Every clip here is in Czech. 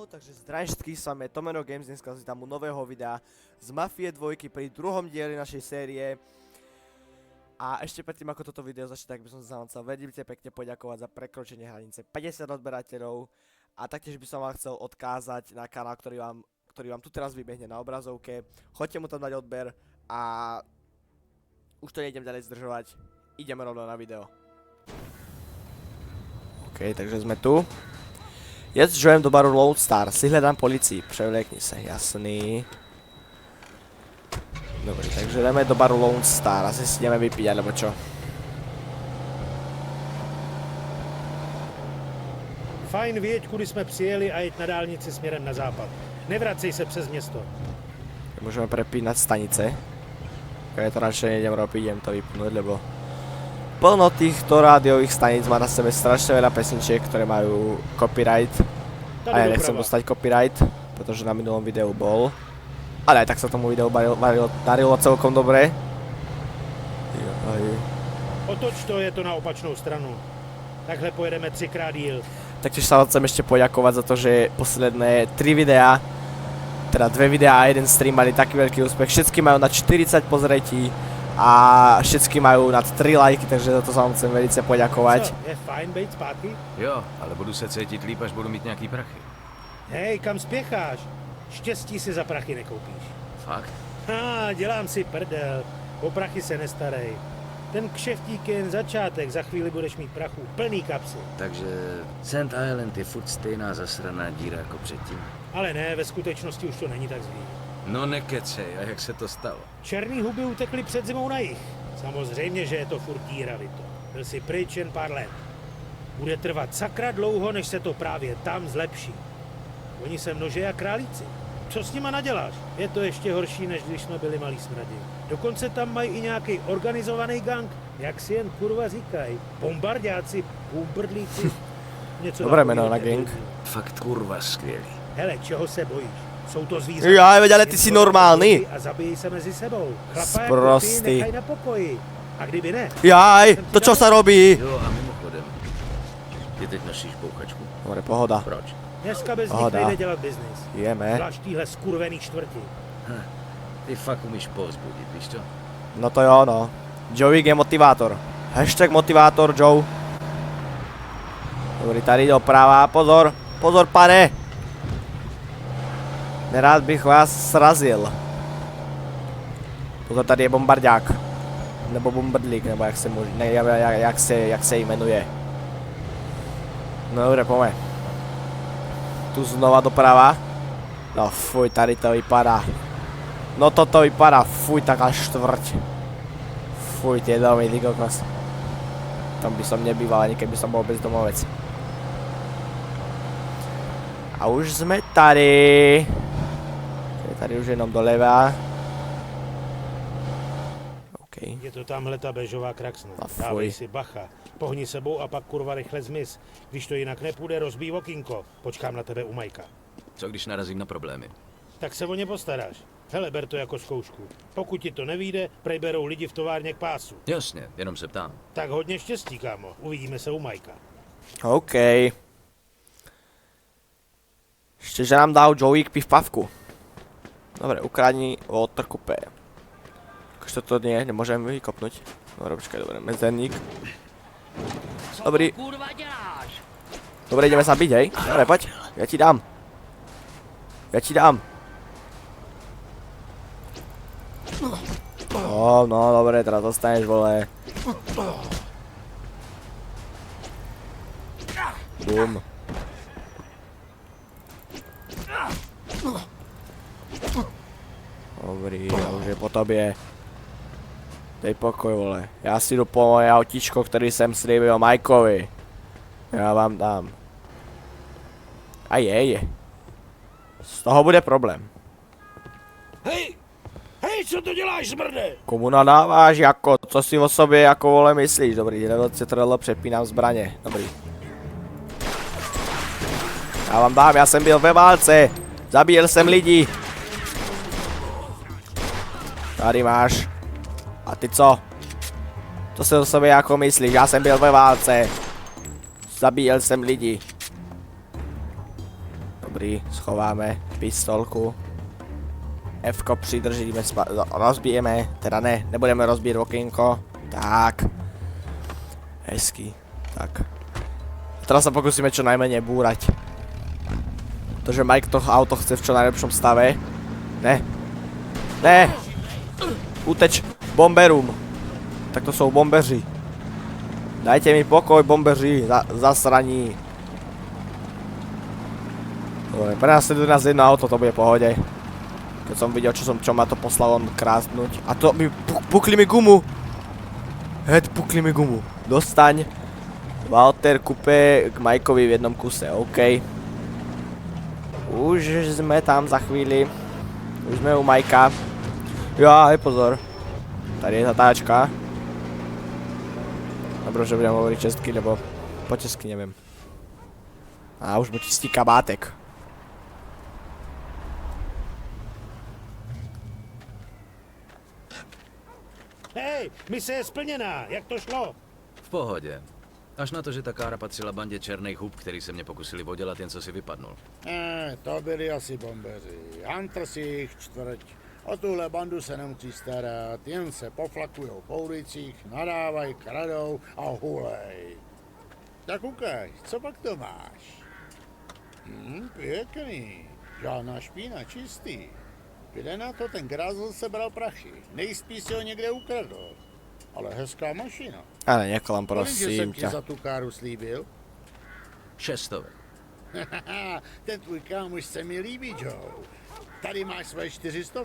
Čau, takže zdravím všetkých, s vami je Tomeno Games, dneska si tam u nového videa z Mafie 2 pri druhom dieli našej série. A ešte predtým, ako toto video začne, tak by som sa vám chcel veľmi pekne poďakovať za prekročenie hranice 50 odberateľov. A taktiež by som vám chcel odkázať na kanál, ktorý vám tu teraz vybehne na obrazovke. Choďte mu tam dať odber a už to nejdem ďalej zdržovať, ideme rovno na video. OK, takže sme tu. Jezdžujem do baru Lone Star, si hľadám policii, převlekni se, jasný. Dobre, takže jdeme do baru Lone Star, asi si jdeme vypít, alebo čo? Fajn, věď, kudy jsme přijeli a jeď na dálnici směrem na západ. Nevracej se přes město. Môžeme prepínať stanice. Keď to radšej nejdem robiť, idem to vypnúť, lebo plno týchto rádiových staníc má na sebe strašne veľa pesničiek, ktoré majú copyright. A ja nechcem dostať copyright, pretože na minulom videu bol. Ale aj tak sa tomu videu darilo celkom dobre. Otoč to, je to na opačnou stranu. Takhle pojedeme 3x díl. Taktiež sa chcem ešte poďakovať za to, že posledné 3 videá, teda 2 videá a 1 stream mali taký veľký úspech. Všetky majú na 40 pozretí a všetky majú nad 3 lajky, takže za to sa vám chcem velice poďakovať. Co, je fajn být zpátky? Jo, ale budu se cítit líp, až budu mít nějaký prachy. Hej, kam spěcháš? Štěstí si za prachy nekoupíš. Fakt? Dělám si prdel. O prachy se nestarej. Ten kšeftík je jen začátek, za chvíli budeš mít prachu plný kapsy. Takže St. Island je furt stejná zasraná díra jako předtím. Ale ne, ve skutečnosti už to není tak zlý. No nekecej, a jak se to stalo? Černý huby utekly před zimou na jih. Samozřejmě, že je to furt díra, Vito. Byl si pryč jen pár let. Bude trvat sakra dlouho, než se to právě tam zlepší. Oni se množí jak králíci. Co s nima naděláš? Je to ještě horší, než když jsme byli malí smradi. Dokonce tam mají i nějaký organizovaný gang, jak si jen kurva říkají. Bombardáci, bůmbrdlíci. Dobré jméno na gang. Fakt kurva skvělý. Hele, čeho se bojíš? Jsou to zvířata. Jaj, veď, ale ty si normálny. A zabijí se mezi sebou. Chlapa Sprostý. jako ty nechaj na pokoji. A kdyby ne? Jaj, to čo sa robí? Jo, a mimochodem, ty teď nosíš bouchačku. Dobre, pohoda. Proč? Dneska bez nich Pohoda. nejde dělat biznis. Jeme. Zvlášť týhle skurvený čtvrti. Ty fakt umíš povzbudit, víš to? No to jo, no. Joey je motivátor. Hashtag motivátor Joe. Dobrý, tady doprava, pozor, pozor pane. Nerád bych vás srazil. Pozor, tady je bombardák. Nebo bombardlík, nebo jak se mu, ne, jak se jmenuje. No dobré, pojďme. Tu znova doprava. No fuj, tady to vypadá. No toto vypadá, fuj, taká štvrť. Fuj, tie domy, ty kokos. Tam by som nebýval, ani keby som bol bezdomovec. A už sme tady. Je tady už jenom doleva. OK. Je to tamhle ta bežová kraksna. A fuj. Dávej si bacha. Pohni sebou a pak kurva rychle zmiz. Když to jinak nepůjde, rozbij okýnko. Počkám na tebe u Majka. Co když narazím na problémy? Tak se o ně postaráš. Hele, ber to jako zkoušku. Pokud ti to nevyjde, prej berou lidi v továrně k pásu. Jasně, jenom se ptám. Tak hodně štěstí, kámo. Uvidíme se u Majka. OK. Ešte, že nám dal Joey k pivpavku. Dobre, ukradni water kupé. Akože toto nie, nemôžem vykopnúť. Dobre, počkaj, dobre, medzerník. Dobrý. Dobre, ideme sa byť, hej? Dobre, poď, ja ti dám. Ja ti dám. No, dobre, teraz dostaneš, vole. Bum. Dobrý, a už je po tobě. Dej pokoj, vole. Já si jdu po moje autíčko, který jsem slíbil Majkovi. Já vám dám. A je. Z toho bude problém. Hej, co to děláš, zmrde? Komu nadáváš, jako, co si o sobě jako vole myslíš? Dobrý, level CTRL, přepínám zbraně. Dobrý. Já vám dám, já jsem byl ve válce. Zabíjel jsem lidi. Tady máš. A ty co? To si o sobě jako myslíš? Já jsem byl ve válce. Zabíjel jsem lidi. Dobrý, schováme pistolku. F-ko přidržíme, rozbijeme, teda ne, nebudeme rozbít okienko. Tak. Hezky, tak. Teraz sa pokúsime čo najmenej búrať. Pretože Mike to auto chce v čo najlepšom stave. Ne. Ne. Uteč. Bomberum. Tak to sú bombeři. Dajte mi pokoj, bombeři. Zasraní. Dobre, prenasleduje nás jedno auto, to bude v pohode. Keď som videl, čo ma to poslal on krásnuť. A to mi pukli mi gumu. Pukli mi gumu. Dostaň. Walter Coupe k Mikeovi v jednom kuse, OK. Už sme tam za chvíli. Už sme u Mikea. Jaj, pozor. Tady je tá táčka. Dobro, že budem hovoriť česky, lebo po česky neviem. A už mu čistí kabátek. Hej, mise je splněná, jak to šlo? V pohodě. Až na to, že ta kára patřila bandě černých hub, který se mě pokusili odělat, jen co si vypadnul. To byli asi bombeři. Hunter si jich čtvrť. O tuhle bandu se nemusí starat, jen se poflakujou po ulicích, nadávají, kradou a hulej. Tak ukaž, co pak to máš? Pěkný. Žádná špína, čistý. Kde na to ten grázl sebral prachy? Nejspíš si ho někde ukradl. Ale hezká mašina. Ale neklam, Kolik, že prosím jsem ti ťa. za tu káru slíbil? 600. Ten tvůj kámoš se mi líbí, Joe. Tady máš své 400.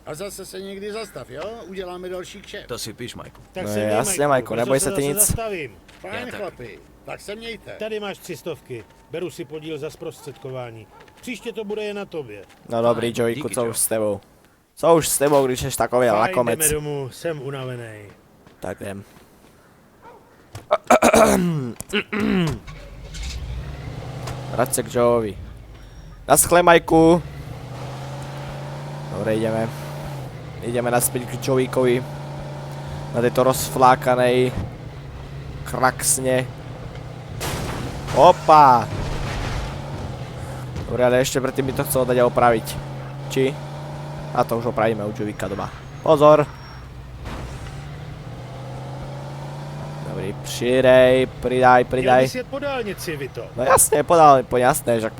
A zase se někdy zastav, jo? Uděláme další kšeft. To si píš, Majku. Tak No se měj, jasně, Majku, Majko, brzo neboj se ty zase nic. Zastavím. Fajn, Já taky. chlapi. Tak se mějte. Tady máš 300. Beru si podíl za zprostředkování. Příště to bude jen na tobě. No dobrý, Joeyku, díky, co Joe. už s tebou? Co už s tebou, když jsi takový Fajn, lakomec? jdeme domů, jsem unavený. Tak jdem. Vrať se k Joeovi. Naschle, Majku. Dobre, ideme. Ideme naspäť k Joeykovi. Na tejto rozflákanej kraksne. Opa! Dobre, ale ešte predtým by to chcelo dať a opraviť. Či? A to už opravíme u Joeyka doma. Pozor! Dobrý, přijdej, pridaj. Měl bys jet po dálnici, Vito. No jasne, jasné, že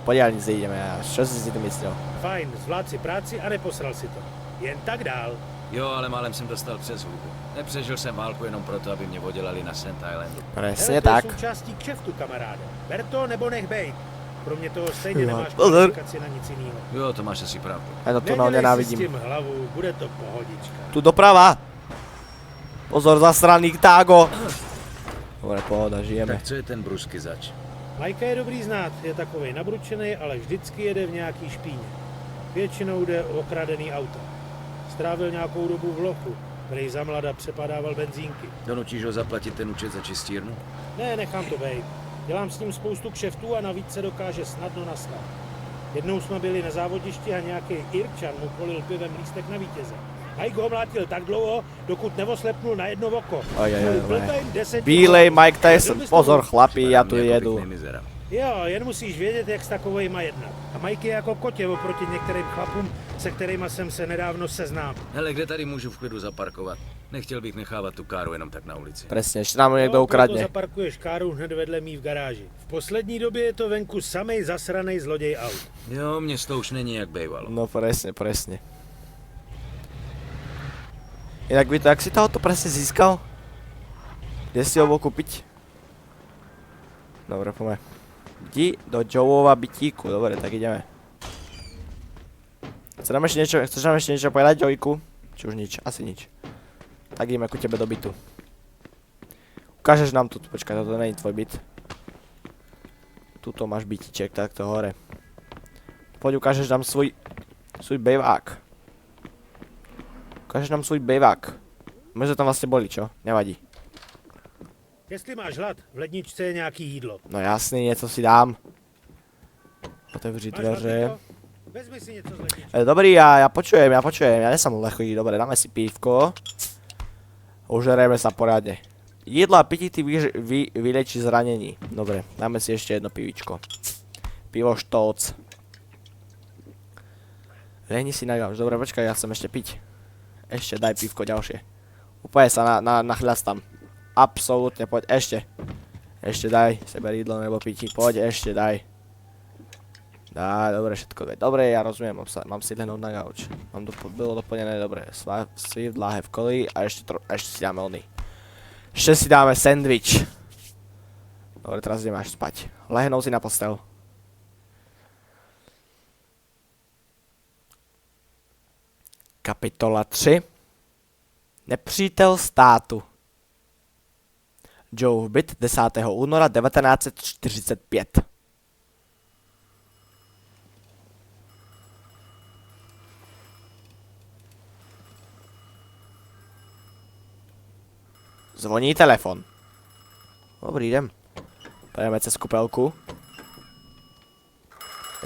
po diaľnici ideme. A čo si tu myslel? Fajn, zvlád si práci a neposral si to. Jen tak dál. Jo, ale málem jsem dostal přes hubu. Nepřežil jsem válku jenom proto, aby mě odělali na St. Islandu. Presne Hele, to je tak. součástí kšeftu, kamaráde. Ber to nebo nech bejt. Kromě toho stejně Jo, nemáš pozor. kvalifikaci na nic jiného. Jo, to máš asi pravdu. Ja to tu no Nedělej si s nenávidím. tím hlavu, bude to pohodička. Tu doprava! Pozor, zasraný tágo! Dobre, pohoda, žijeme. Tak co je ten brusky zač? Majka je dobrý znát, je takovej nabručený, ale vždycky jede v nějaký špíně. Většinou jde o okradený auta. Strávil nějakou dobu v lochu, který za mlada přepadával benzínky. Donutíš ho zaplatit ten účet za čistírnu? Ne, nechám to bejt. Dělám s ním spoustu kšeftů a navíc se dokáže snadno naslat. Jednou jsme byli na závodišti a nějaký Irčan mu polil pivem lístek na vítěze. Mike ho mlátil tak dlouho, dokud nevoslepnul na jedno oko. Bílej Mike Tyson, pozor chlapi, ja tu Vypadá mi jako jedu. pěkný mizera. Jo, jen musíš vědět, jak s takovejma jednat. A Mike je jako kotě oproti některým chlapům, se kterýma jsem se nedávno seznámil. Hele, kde tady můžu v klidu zaparkovat? Nechtěl bych nechávat tu káru jenom tak na ulici. Presne, ešte nám ju niekto No, proto ukradne. zaparkuješ káru hned vedle mý v garáži. V poslední době je to venku samej zasranej zloděj aut. Jo, mně to už není jak bejvalo. No presne. Inak Vito, jak si to auto presne získal? Kde si ho bol kúpiť? Dobre, poďme. Jdi do Joeova bytíku, dobre, tak ideme. Chceš nám ešte niečo povedať, Joeyku? Či už nič? Asi nič. Tak ideme ku tebe do bytu. Ukážeš nám tu, počkaj, toto není tvoj byt. Tuto máš bytíček, takto hore. Poď, ukážeš nám svoj bejvák. Ukážeš nám svoj bejvák. My sme tam vlastne boli, čo? Nevadí. Jestli máš hlad, v ledničce je nějaký jídlo. No jasný, něco si dám. Otevři Máš hlad, dveře. Vito? Vezmi si něco z ledničky. Dobrý, ja počujem, ja nesam lehký, dobre, dáme si pívko. Užereme sa poradne. Jedlo a pití ty vylečí zranení. Dobre, dáme si ešte jedno pivičko. Pivo Štolc. Lehni si na gauč. Dobre, počkaj, ja chcem ešte piť. Ešte daj pivko ďalšie. Úplne sa nachľastam. Absolútne, poď, ešte. Ešte daj sebe rýdlo nebo pití, poď, ešte daj. Dá, dobre, všetko je dobre, ja rozumiem, mám si lehnúť na gauč. Bylo doplnené dobre. Swift, láhev, kolí a ešte si dáme oný. Ešte si dáme sandwich. Dobre, teraz ideme až spať. Lehnou si na postel. Kapitola 3. Nepřítel státu. Joe byt 10. února 1945. Zvoní telefon. Dobrý, idem. Pojďme cez kupelku.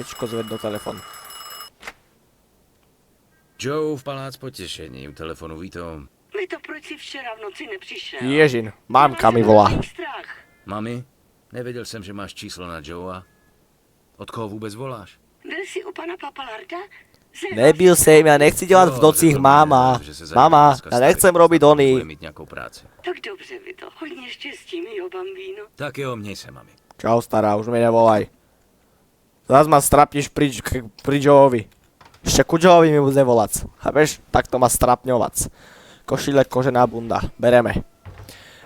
Ečko, zvedl telefon. Joe v palác potěšení, u telefonu ví to. Vito, proč jsi včera v noci nepřišel? Ježin, mámka mi volá. Strach. Mami, nevěděl jsem, že máš číslo na Joea. Od koho vůbec voláš? Byl jsi u pana Papalarda? Nebyl jsem, já nechci dělat v nocích, máma. Máma, já nechcem robit Bude ony. mít nějakou práci. Tak dobře, Vito, hodně štěstí, mýho bambíno. Tak jo, měj se, mami. Čau, stará, už mi nevolaj. Zas ma strapneš pri Joeovi. Ešte ku Joeovi mi bude volať. Chápeš? Tak to má strapňovac. Košile, kožená bunda. Bereme.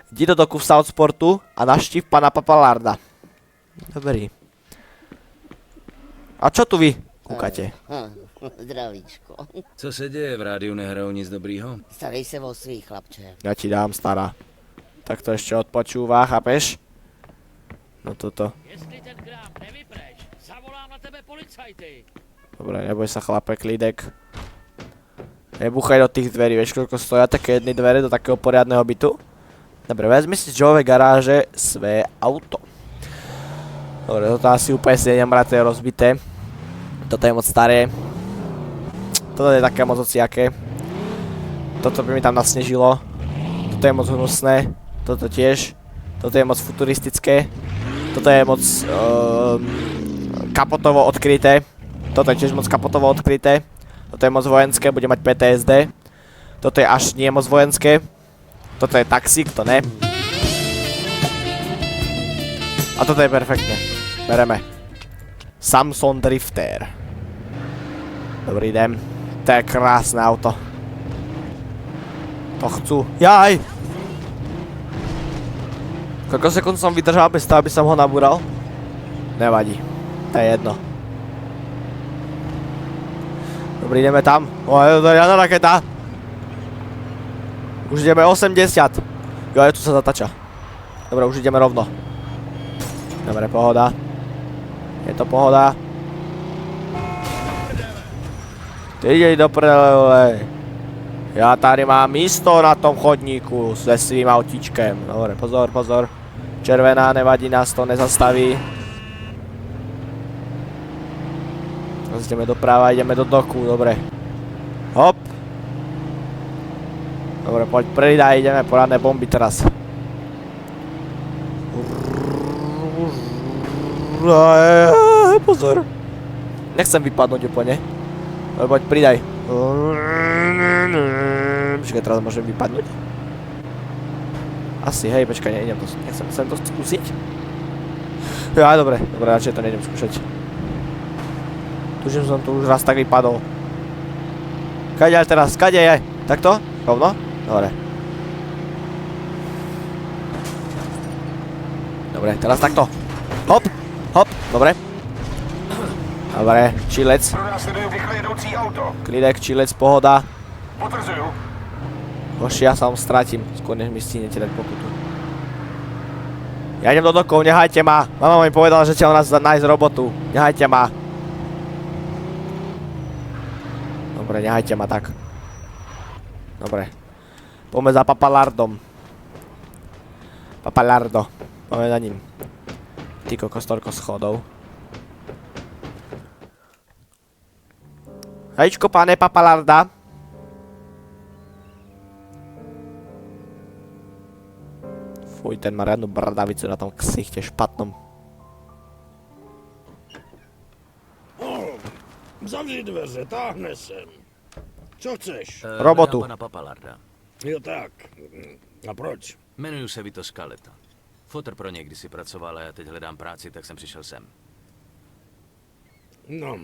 Jdi do doku v Southportu a navštív pana Papalarda. Dobrý. A čo tu vy kúkate? Zdravíčko. Co se děje, v rádiu nehrajou nic dobrýho? Starej se o svých, chlapče. Ja ti dám, stará. Tak to ešte odpočúva, chápeš? No toto. Jestli ten krám nevypreš, zavolám na tebe policajty. Dobre, neboj sa, chlape, klídek. Nebuchaj do tých dverí, vieš koľko stoja také jedny dvere do takého poriadneho bytu? Dobre, vezmi si z Joeovej garáže své auto. Dobre, toto asi úplne si nemraté rozbité. Toto je moc staré. Toto je také moc hociaké. Toto by mi tam nasnežilo. Toto je moc hnusné. Toto tiež. Toto je moc futuristické. Toto je moc kapotovo odkryté. Toto je tiež moc kapotovo odkryté. Toto je moc vojenské, bude mať PTSD. Toto je až nie moc vojenské. Toto je taxík, to ne. A toto je perfektné. Bereme. Samson Drifter. Dobrý den. To je krásné auto. To chcú. Jaj! Koľko sekúnd som vydržal bez toho, aby som ho nabúral? Nevadí. To je jedno. Dobrý, ideme tam. O, je to riadna raketa. Už ideme 80. Jo, tu sa zatača. Dobre, už ideme rovno. Dobre, pohoda. Je to pohoda. Ty idej do prdele. Ja tady mám místo na tom chodníku se svým autíčkem. Dobre, pozor, pozor. Červená, nevadí, nás to nezastaví. Ideme doprava, ideme do doku, dobre. Hop. Dobre, poď pridaj, ideme poradné bomby teraz. Pozor. Nechcem vypadnúť úplne. Dobre, poď pridaj. Počkaj, teraz môžem vypadnúť? Asi, hej, počkaj, nejdem to, chcem to skúsiť. Ja, dobre, radšej to nejdem skúšať. Tužím, som tu už raz tak vypadol. Kadeľ teraz, kade je? Takto? Rovno? Dobre. Dobre, teraz takto. Hop, hop, dobre. Dobre, čilec. Klidek, čilec, pohoda. Hoši, ja sa vám stratím, skôr než mi stínete dať pokutu. Ja idem do dokov, nehajte ma. Mama mi povedala, že ťa u nás nájsť robotu. Nehajte ma. Dobre, nehajte ma tak. Dobre. Poďme za Papalardom. Papalardo. Poďme za ním. Ty kokos, toľko schodov. Hejčko, pane Papalarda. Fuj, ten má riadnu bradavicu na tom ksichte špatnom. Zavři dveře, táhne sem. Co chceš? Robotu. Hledám pana Papalarda. Jo tak. A proč? Jmenuji se Vito Scaletta. Fotr pro něj kdysi pracoval a já teď hledám práci, tak jsem přišel sem. No,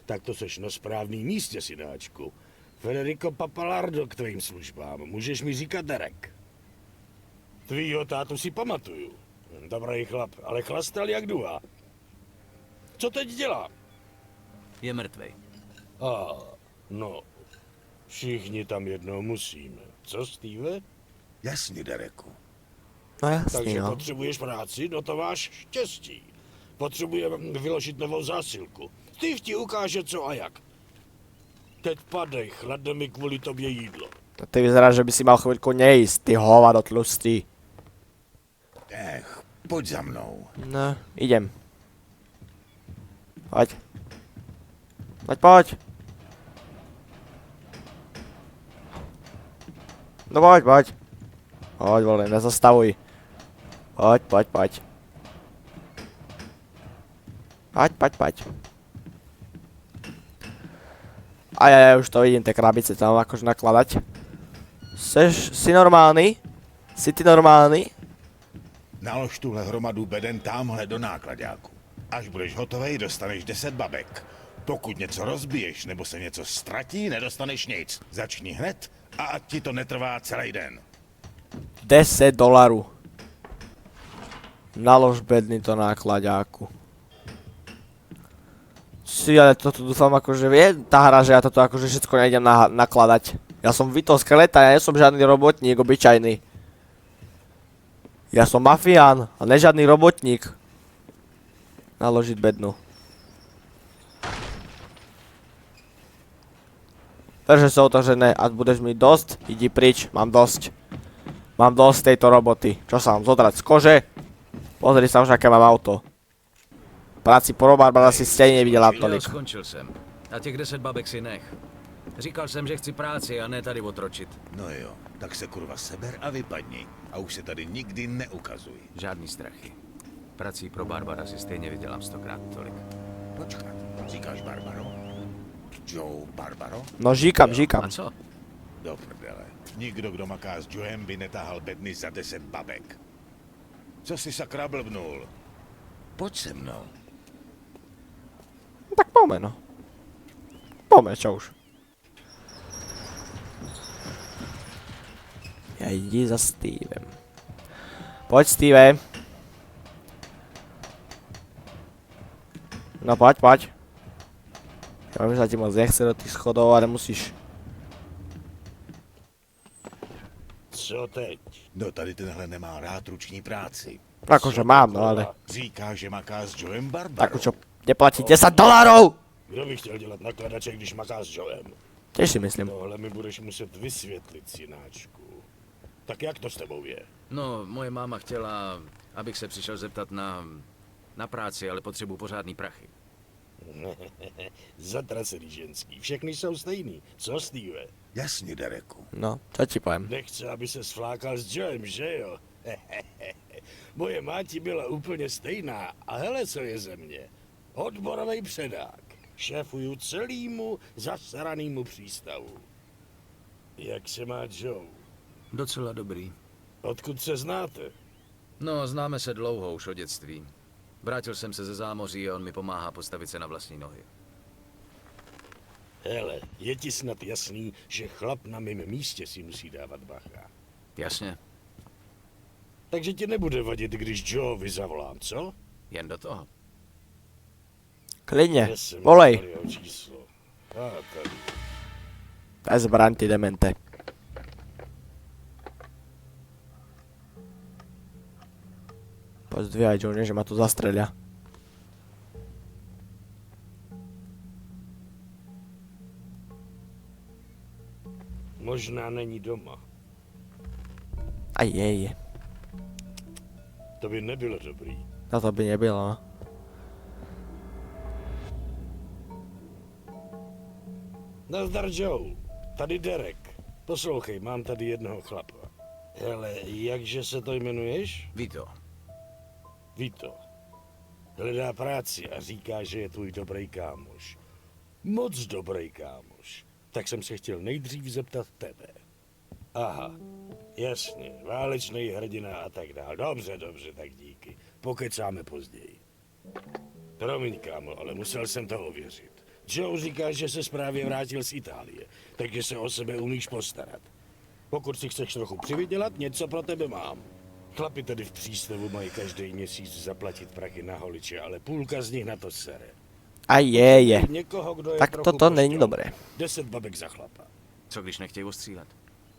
tak to seš na správným místě, synáčku. Federico Papalardo k tvým službám. Můžeš mi říkat Derek. Tvýho tátu si pamatuju. Dobrý chlap, ale chlastal jak duha. Co teď dělá? Je mrtvej. No, všichni tam jednou musíme. Co, Steve? Jasně, Dereku. No jasný, Takže no. potřebuješ práci, no to máš štěstí. Potřebujeme vyložit novou zásilku. Steve ti ukáže co a jak. Teď padej, chladne mi kvůli tobě jídlo. Ty vyzeráš, že by si mal chvíľku nejísť, ty hovado tlustý. Pojď za mnou. No, idem. Poď. Poď. No poď. Poď, vole, nezastavuj. Poď. Poď. Aj, už to vidím, tie krabice tam akože nakladať. Si normálny? Si ty normálny? Nalož tuhle hromadu beden támhle do nákladáku. Až budeš hotovej, dostaneš 10 babek. Pokud něco rozbiješ nebo se něco ztratí, nedostaneš nic. Začni hned a ať ti to netrvá celý den. $10. Nalož bedny to nákladáku. Si, ale toto dúfam akože vie tá hra, že ja toto akože všetko nejdem nakladať. Ja som Vito Scaletta, ja nie som žiadny robotník obyčajný. Ja som mafián a ne žiadny robotník. Naložiť bednu. Verže sa otvorené a budeš mi dosť, idi prič, mám dosť. Mám dosť tejto roboty. Čo sa mám zodrať z kože? Pozri sa už, aké mám auto. Práci pro Barbara si stejně viděla tolik. Skončil jsem. A těch 10 babek si nech. Říkal jsem, že chci práci a ne tady otročit. No jo, tak se kurva seber a vypadni. A už se tady nikdy neukazuj. Žádný strachy. Prací pro Barbara si stejně vydělám 100krát tolik. Počkat, říkáš Barbaro? Joe Barbaro? No žíkam. A co? Do prdele. Nikdo, kdo maká s Joem, by netáhal bedny za 10 babek. Co si sakra blbnul? Pojď se mnou. Tak poďme, no. Poďme, čo už. Ja ide za Stevem. Poď, Steve. No poď. Ja viem, že sa ti moc nechce do tých schodov, ale musíš. Co teď? No tady tenhle nemá rád ruční práci. Akože mám, no ale. Říká, že maká s Joem Barbaro. Tak čo, neplatí $10! Kdo by chtěl dělat nakladače, když maká s Joem? Tiež si myslím. Tohle mi budeš muset vysvětlit, synáčku. Tak jak to s tebou je? No, moje máma chtěla, abych se přišel zeptat na práci, ale potřebuji pořádný prachy. Zatracený ženský. Všechny jsou stejný. Co, Steve? Jasně, Dereku. No, čo ti poviem. Nechce, aby se sflákal s Joem, že jo? Moje máti byla úplně stejná. A hele, co je ze mě. Odborový předák. Šéfuju celýmu zasranému přístavu. Jak se má Joe? Docela dobrý. Odkud se znáte? No, známe se dlouho, už od dětství. Vrátil jsem se ze zámoří a on mi pomáhá postavit se na vlastní nohy. Hele, je ti snad jasný, že chlap na mém místě si musí dávat bacha. Jasně, Takže ti nebude vadit, když Joe zavolám, co? jen do toho. Klidne, Kde jsem volej. dostal jeho číslo? A tady. Daj zbraň, ty demente. Poď zdvíhaj, Johnny, že ma tu zastrelia. Možná není doma. A je. To by nebylo dobrý. No to by nebylo, no. Nazdar, Joe. Tady Derek. Poslouchej, mám tady jednoho chlapa. Hele, jakže se to jmenuješ? Vito, Vito. Hledá práci a říká, že je tvůj dobrý kámoš. Moc dobrý, kámoš. Tak jsem se chtěl nejdřív zeptat tebe. Aha, jasně, válečný hrdina a tak dál. Dobře, tak díky. Pokecáme později. Promiň, kámo, ale musel jsem to ověřit. Joe říká, že se právě vrátil z Itálie, takže se o sebe umíš postarat. Pokud si chceš trochu přivydělat, něco pro tebe mám. Chlapi tady v přístavu mají každý měsíc zaplatit prachy na holiče, ale půlka z nich na to sere. A je. Někoho, kdo je Tak trochu toto není pošťal. dobré. 10 babek za chlapa. Co když nechtějí ostřílet?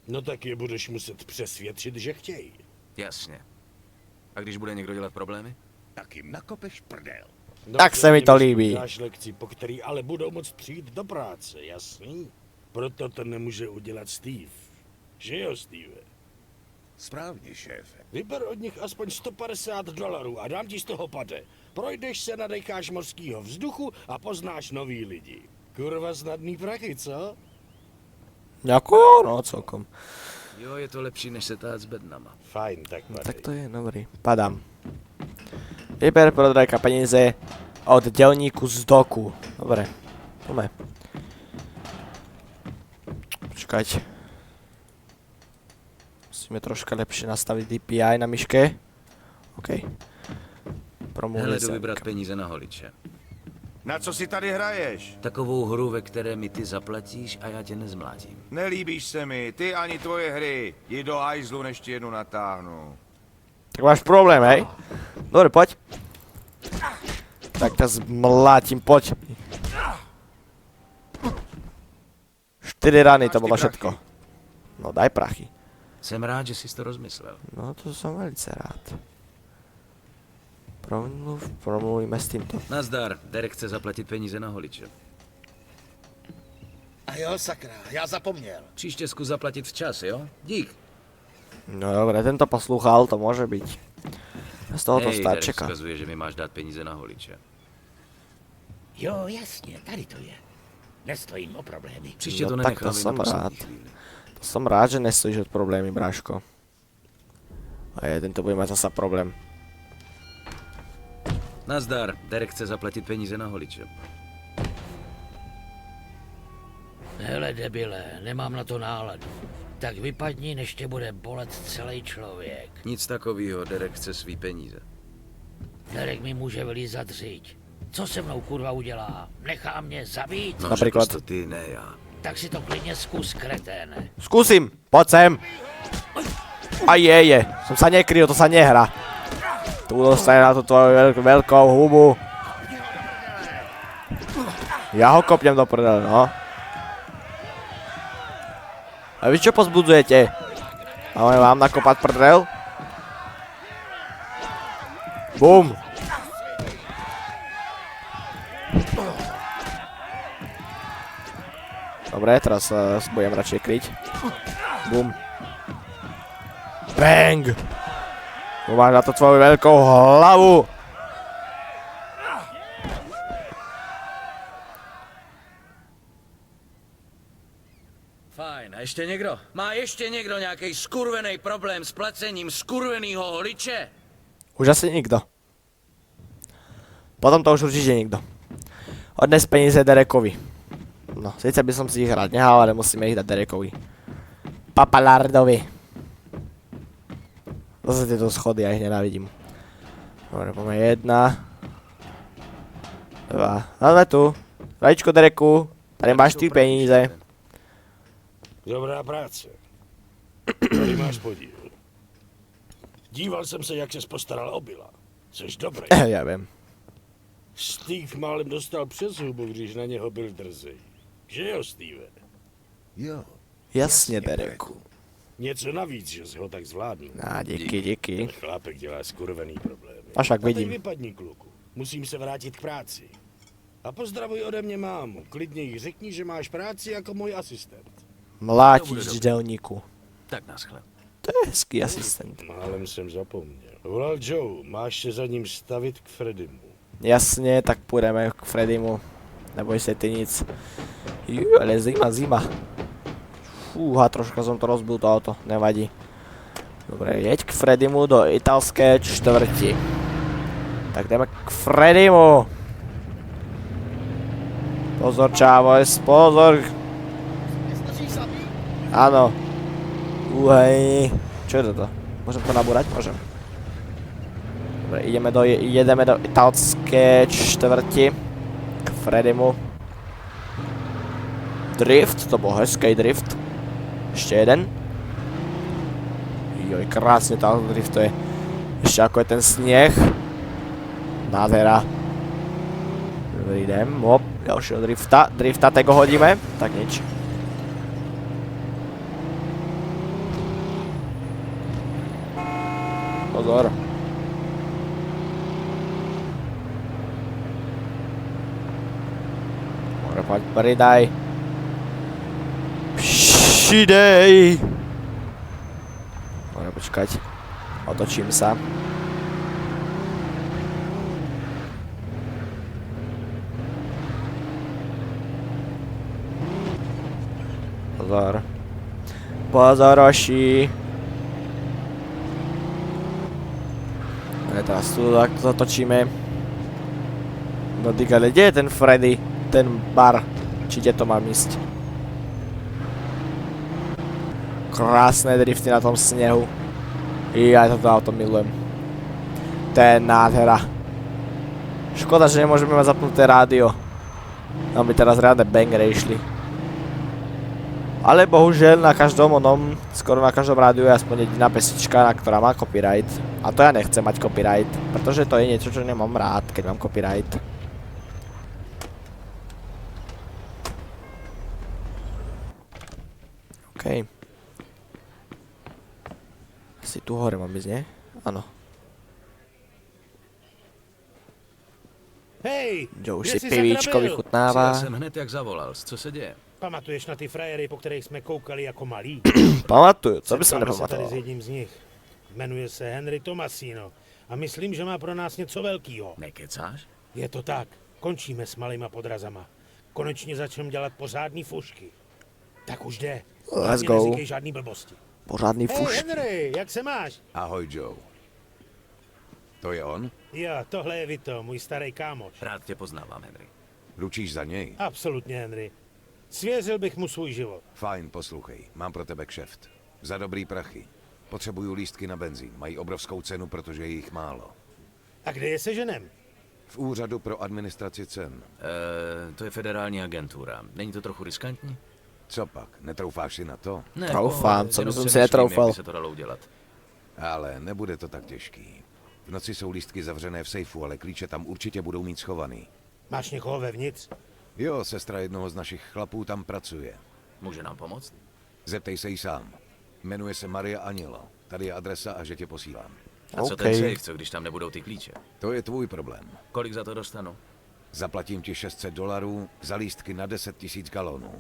No tak je budeš muset přesvědčit, že chtějí. Jasně. A když bude někdo dělat problémy? Tak jim nakopeš prdel. No, Tak se mi to jim líbí. dáš lekci, po který ale budou moct přijít do práce, jasný? Proto to nemůže udělat Steve. Že jo, Steve? Správně, šéfe. Vyber od nich aspoň $150 a dám ti z toho pade. Projdeš se, nadecháš mořskýho vzduchu a poznáš nový lidi. Kurva snadný prachy, co? Jako jo, no celkom. Jo, je to lepší, než se tát s bednama. Fajn, tak padej. Tak to je dobrý. Padám. Vyber pro Drakea peníze od dělníku z doku. Dobre. Poďme. Počkať. Musíme troška lepšie nastaviť DPI na myške. OK. Hele, Promluvili jdu sa. vybrat peníze na holiče. Na co si tady hraješ? Takovou hru, ve které mi ty zaplatíš a já tě nezmlátím. Nelíbíš se mi, ty ani tvoje hry. Jdi do hajzlu, než ti jednu natáhnu. Tak máš problém, hej? Dobre, poď. Tak ťa zmlátim, poď. 4 rany, to Máš ty bolo prachy? všetko. No daj prachy. Jsem rád, že jsi to rozmyslel. No to som velice rád. Promluvíme s týmto. Nazdar, Derek chce zaplatit peníze na holiče. A jo, sakra, já zapomněl. Příště zkus zaplatit včas, jo? Dík. No dobre, tento poslúchal, to môže byť. Z tohoto Hej, Derek starčeka. vzkazuje, že mi máš dát peníze na holiče. Jo, jasně, tady to je. Nestojím o problémy. Příště No to tak to nenechám jen jsem na poslední rád. chvíli. To som rád, že nestojíš od problémy, bráško. A je, tento bude mať zasa problém. Nazdar, Derek chce zaplatit peníze na holiče. Hele, debile, nemám na to náladu. Tak vypadni, než tě bude bolet celý člověk. Nic takového, Derek chce svý peníze. Derek mi může vylízat řiď. Co se mnou kurva udělá? Nechá mě zabít? No, Například. řekl jsi to ty, ne já. Tak si to klidně zkus, kreténe. Skúsim, poď sem. A je. Som sa nekryl, to sa nehrá. Tu dostane na tú tvoju veľkou hubu. Ja ho kopnem do prdele, no. A vy čo pozbudzujete? Máme vám nakopať prdel? Bum. Dobre, teraz sa budem radšej kryť. Bum. Bang! Máš na to tvoju veľkou hlavu. Fajn, a ještě někdo? Má ještě někdo nějaký skurvený problém s placením skurvenýho holiče? Už asi nikto. Potom to už určite nikto. Odnes peníze Derekovi. No, sice by som si ich rád nehal, ale musíme ich dať Derekovi. Papalardovi. Zase tieto schody, ja ich nenávidím. Dobre, poďme 1. 2. Máme tu. Radičko Dereku. Tady máš ty peníze. Dobrá práce. Tady máš podíl. Díval jsem se, jak ses postaral o Billa. Což dobrý. Ja viem. Steve málem dostal přes hubu, když na něho byl drzej. Že jo, Steve? Jo. Jasne, Dereku. Něco navíc, že jsi ho tak zvládnul. Á, díky. Ten chlápek dělá skurvený problémy. A však teď vidím. vypadni, kluku. Musím se vrátit k práci. A pozdravuj ode mě mámu. Klidně jí řekni, že máš práci jako můj asistent. Mlátič dělníku. Tak naschle. To je hezký asistent. Málem jsem zapomněl. Volal Joe, máš se za ním stavit k Freddymu. Jasne, tak pôjdeme k Freddymu. Neboj sa ty nic. Jú, ale zima. Fúha, troška som to rozbil to auto, nevadí. Dobre, jeď k Freddymu do italské čtvrti. Tak jdeme k Freddymu. Pozor, Čávoj, pozor. Áno. Uhej. Čo je toto? Môžem to nabúrať? Môžem. Dobre, ideme do italské čtvrti. K Freddymu. Drift, to bol hezký drift. Ešte jeden. Joj, krásne tá drift to je. Ešte ako je ten sneh. Nádhera. Dobrý, idem. Hop, ďalšieho drifta. Drifta, tego hodíme. Tak nič. Pozor. Poď, pridaj. Přidej. Dobre, počkať. Otočím sa. Pozor. Pozoroši. Teraz tu zatočíme. No digale, kde je ten Freddy? Ten bar. Či kde to mám ísť? Krásne drifty na tom snehu. Ja toto auto milujem. To je nádhera. Škoda, že nemôžeme mať zapnuté rádio. Tam by teraz riadne bangere išli. Ale bohužiaľ na každom skoro na každom rádiu je aspoň jediná pesnička, ktorá má copyright. A to ja nechcem mať copyright, pretože to je niečo, čo nemám rád, keď mám copyright. OK. Asi tu hore mám ísť, nie? Áno. Hej, Joe kde si jsi pivíčko sakra byl? vychutnává. Přijel jsem hned, jak zavolal. Co se děje? Pamatuješ na ty frajery, po kterých jsme koukali jako malí? Pamatuju, co by som Setkáme se tady nepamatoval. s jedním z nich. Jmenuje se Henry Tomasino a myslím, že má pro nás něco velkýho. Nekecáš? Je to tak. Končíme s malýma podrazama. Konečně začneme dělat pořádný fušky. Tak už jde. Let's Hlavně go. neříkej žádný blbosti. Pořádný Hej, fuš. Henry, jak se máš? Ahoj, Joe. To je on? Jo, tohle je Vito, můj starý kámoš. Rád tě poznávám, Henry. Ručíš za něj? Absolutně, Henry. Svěřil bych mu svůj život. Fajn, poslouchej. Mám pro tebe kšeft. Za dobrý prachy. Potřebuju lístky na benzín. Mají obrovskou cenu, protože je jich málo. A kde je seženem? V úřadu pro administraci cen. To je federální agentura. Není to trochu riskantní? Co pak? Netroufáš si na to? Ne, Troufám, co jenom by som si přemýšlím, netroufal. jak by se to dalo udělat. Ale nebude to tak těžký. V noci jsou lístky zavřené v sejfu, ale klíče tam určitě budou mít schovaný. Máš někoho vevnitř? Jo, sestra jednoho z našich chlapů tam pracuje. Může nám pomoct? Zeptej se jí sám. Jmenuje se Maria Anilo. Tady je adresa a že tě posílám. A co ten safe, co když tam nebudou ty klíče? To je tvůj problém. Kolik za to dostanu? Zaplatím ti $600 za lístky na 10 000 galonů.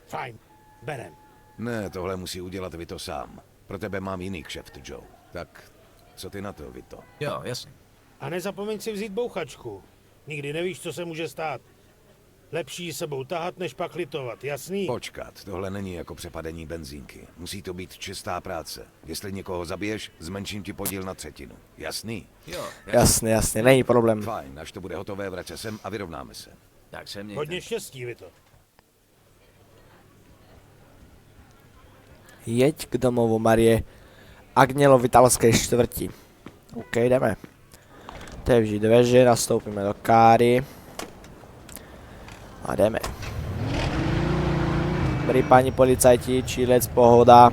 Fajn, berem. Ne, tohle musí udělat Vito sám. Pro tebe mám jiný kšeft, Joe. Tak, co ty na to, Vito? Jo, jasně. A nezapomeň si vzít bouchačku. Nikdy nevíš, co se může stát. Lepší ji sebou tahat, než pak litovat, jasný? Počkat, tohle není jako přepadení benzínky. Musí to být čistá práce. Jestli někoho zabiješ, zmenším ti podíl na 1/3. Jasný? Jo, Jasne, jasne, není problém. Fajn, až to bude hotové, vrať se sem a vyrovnáme se. tak se mějte. Hodně štěstí, Vito. Jeď k domovu Marie Agnelo v italskej štvrti. OK, jdeme. Otevři dveře, nastoupíme do káry. A jdeme. Dobrý páni policajti, čílec, pohoda.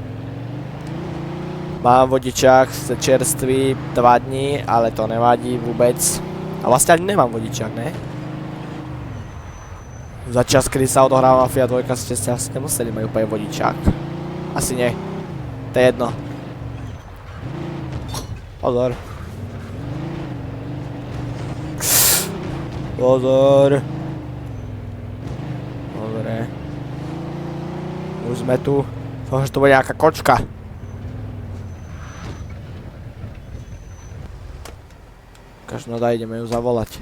Mám vodičák, jste čerstvý 2 dní, ale to nevadí vůbec. A vlastně ani nemám vodičák, ne? Za čas, kdy sa odohráva Mafia 2, ste si asi nemuseli mať úplne vodičák. Asi nie. To je jedno. Pozor. Pozor. Dobre. Už sme tu. Dúfam, že to bude nejaká kočka. Každá dá, ideme ju zavolať.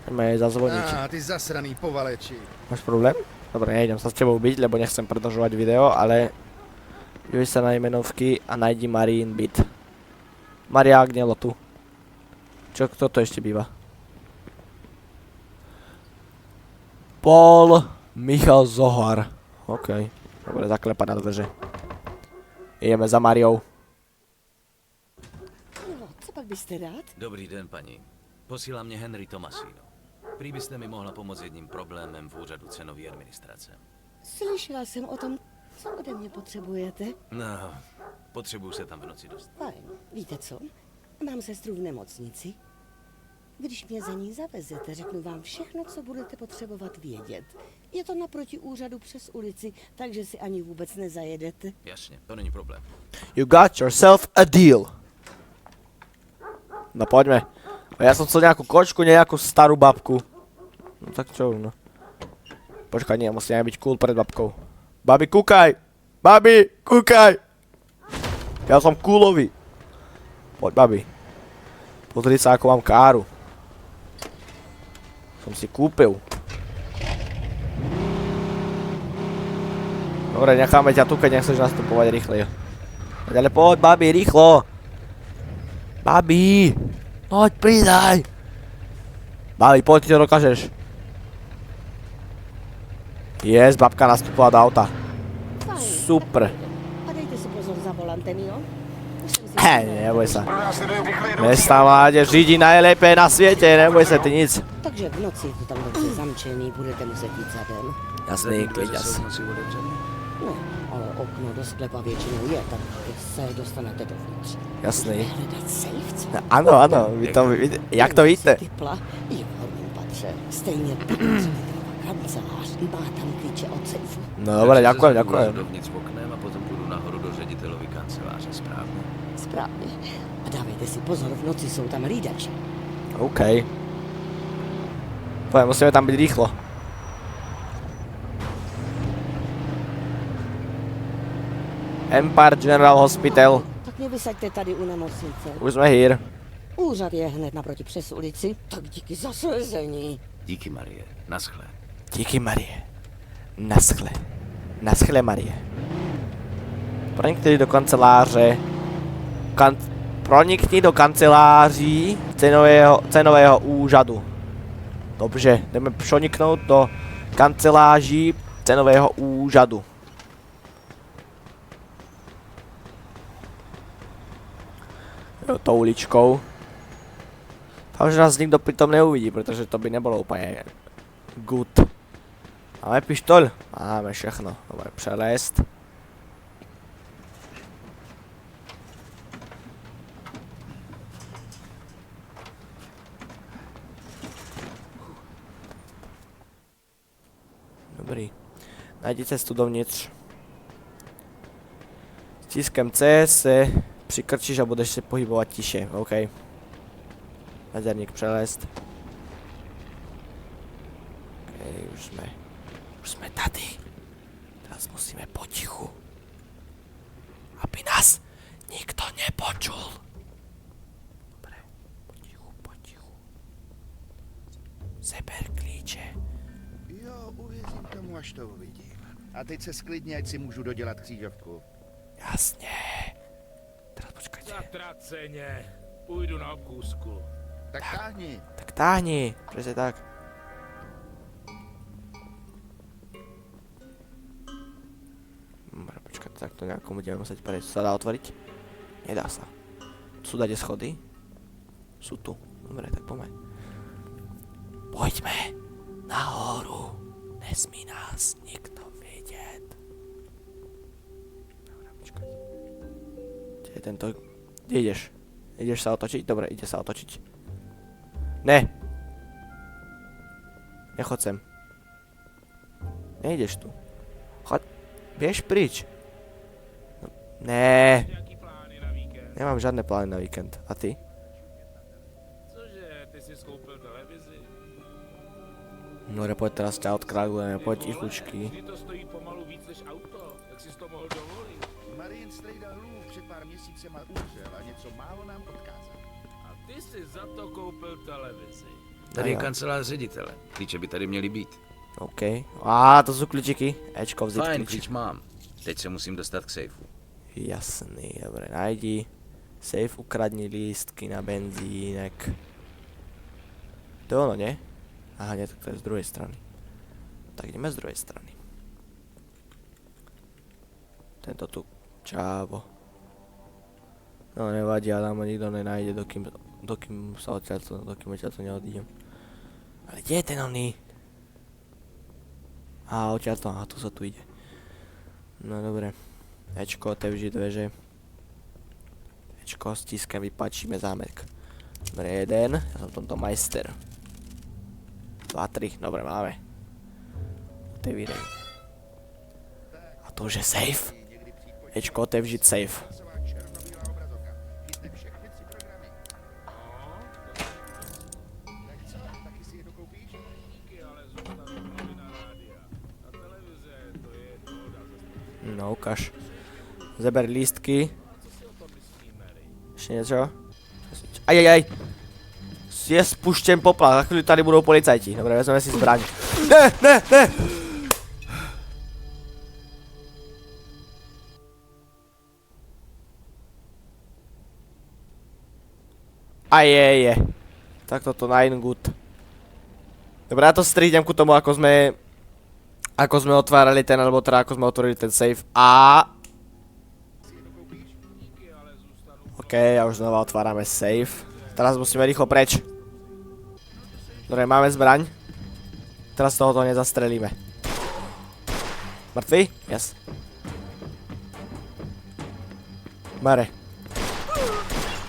Ideme jej zazvoniť. Ty zasraný povaleči. Máš problém? Dobre, nejdem sa s tebou byť, lebo nechcem predlžovať video, ale dívej sa na jmenovky a najdi Marín byt. Maria Agnelo tu. Čo, kto to ešte býva? Paul Michal Zohar. OK. Dobre, zaklepať na dveře. Ideme za Mariou. No, co pak byste rád? Dobrý den, paní. Posílá mě Henry Tomasino. Prý byste mi mohla pomoct jedním problémem v úřadu cenové administrace. Slyšela jsem o tom, co ode mě potřebujete. No, potřebuju se tam v noci dostat. Fajn. Víte co? Mám sestru v nemocnici. Když mě za ní zavezete, řeknu vám všechno, co budete potřebovat vědět. Je to naproti úřadu přes ulici, takže si ani vůbec nezajedete. Jasně, to není problém. You got yourself a deal. No poďme. Ja som chcel nejakú kočku, nejakú starú babku. No tak čo, no. Počkaj, nie, musíme byť cool pred babkou. Babi, kúkaj! Babi, kúkaj! Ja som coolový. Poď, babi. Pozri sa, ako mám káru. Som si kúpil. Dobre, necháme ťa tu, keď nechceš nastupovať rýchle. Ale poď, babi, rýchlo! Babi! Poď, pridaj! Babi, poď, ty to dokážeš. Yes, babka nastupovala do auta. Fajn. Super. A dejte si pozor za volantem, jo? Neboj sa. Mestá mládež řídí najlepšie na svete, neboj sa ty nic. Takže v noci je to tam dobře zamčený, budete muset jít za den. Jasný, klid, jasný. No, ale okno do sklepa většinou je, tak se dostanete dovnitř. Jasný. Hledat safe, co? Áno, áno, vy to, jak to víte? Typla je v horním patře. Stejně tak kancelář, má tam klíče od sejfu. No dobre, ďakujem, ďakujem. Dovnitř oknem a potom půjdu nahoru do ředitelovy kanceláře, správně. Správně. A dávejte si pozor, v noci jsou tam hlídači. OK. Poďme, musíme tam byť rýchlo. Empire General Hospital. Tak mě vysaďte tady u nemocnice. Už sme here. Úřad je hned naproti přes ulici, tak díky za slezení. Díky, Marie. Naschle. Díky, Marie. Naschle. Naschle, Marie. Pronikni do kanceláře. Pronikni do kanceláří cenového úřadu. Dobře, jdeme proniknout do kanceláří cenového úřadu. Jo, tou uličkou. Tam, že nás nikdo pritom neuvidí, protože to by nebylo úplně good. Máme pištol? Máme všechno. Dobre, přelézt. Dobrý. Najdi cestu dovnitř. Stiskem C se přikrčíš a budeš se pohybovat tiše, OK. Mezerník přelézt. OK, už jsme tady. Teraz musíme potichu. Aby nás nikto nepočul. Dobre, potichu, potichu. Seber klíče. Jo, uvěřím tomu, až to uvidím. A teď se sklidně, ať si můžu dodělat křížovku. Jasně. Teraz počkajte. Zatraceně. Půjdu na obkůzku. Tak táhni. Tak táhni, přesně tak. Dobre, počkajte, tak to nejakom budeme musieť prejsť. Sa dá otvoriť? Nedá sa. Sú dade schody? Sú tu. Dobre, tak poďme. Poďme nahoru. Nesmí nás nikto vidieť. Dobre, počkajte. Kde je tento? Kde ideš? Ideš sa otočiť? Dobre, ide sa otočiť. Ne. Nechoď sem. Nejdeš tu. Choď. Běž pryč. No, ne. Nemám žádné plány na víkend. A ty? Cože, ty jsi skoupil televizi? No, pojď teraz ťa odkragujeme, pojď tichučky. Ty to stojí pomalu víc než auto, jak jsi to mohl dovolit? Marien Strejda Hlův před pár měsícema umřel a něco málo nám odkázal. A ty jsi za to koupil televizi. Tady je kancelář ředitele. Klíče by tady měly být. OK. A to jsou klíčiky. Ečko, vzít Fajn, klíč. klíč mám. Teď se musím dostat k sejfu. Jasný, dobre, najdi. Safe, ukradni lístky na benzínek. To je ono, nie? Aha, nie, tak to je z druhej strany. Tak ideme z druhej strany. Tento tu čávo. No nevadí, ale tam nikto nenájde, dokým odtiaľto neodídem. Ale kde je ten oný? Á, odtiaľto, aha, tu sa tu ide. No dobre. Ečko, otevři dveře. Ečko, stiskam, vypačíme zámek. Dobre, 1, ja som tomto majster. 2, 3, dobre, máme. Otevírej. A to už je safe. Ečko, otevřiť safe. No, ukáž. Zeber lístky. Ešte niečo? Ajajaj! Je spuštěn poplach, za chvíli tady budou policajti. Dobre, vezmeme si zbraň. Ne, ne, ne! Ajeje. Tak toto nein gut. Dobre, ja to strihdem ku tomu, ako sme otvárali ten, alebo teda ako sme otvorili ten safe. A... OK, a už znova otvárame safe. Teraz musíme rýchlo preč. Dobre, máme zbraň. Teraz tohoto nezastrelíme. Mŕtvy? Yes. Mare.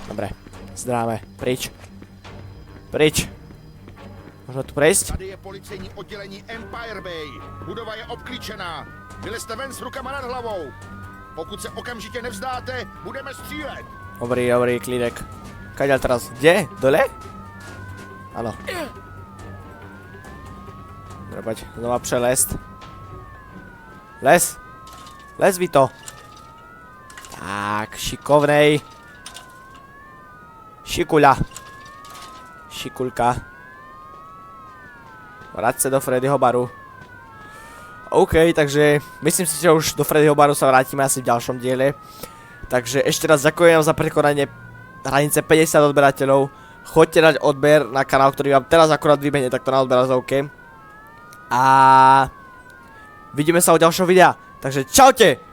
Dobre, zdráme. Pryč. Pryč. Můžeme tu prejsť? Tady je policejní oddělení Empire Bay. Budova je obklíčená. Vylezte ven s rukama nad hlavou. Pokud se okamžitě nevzdáte, budeme střílet. Dobrý, dobrý, klídek. Kaďal teraz? Kde? Dole? Áno. Dobre, poď, znova přelest. Les. Les vy to. Tak, šikovnej. Šikuľa. Šikulka. Vrať sa do Freddyho baru. OK, takže myslím si, že už do Freddyho baru sa vrátime asi v ďalšom diele. Takže ešte raz ďakujem za prekonanie hranice 50 odberateľov. Choďte dať odber na kanál, ktorý vám teraz akurát vybehne takto na odberazovke. A vidíme sa u ďalšieho videa. Takže čaute!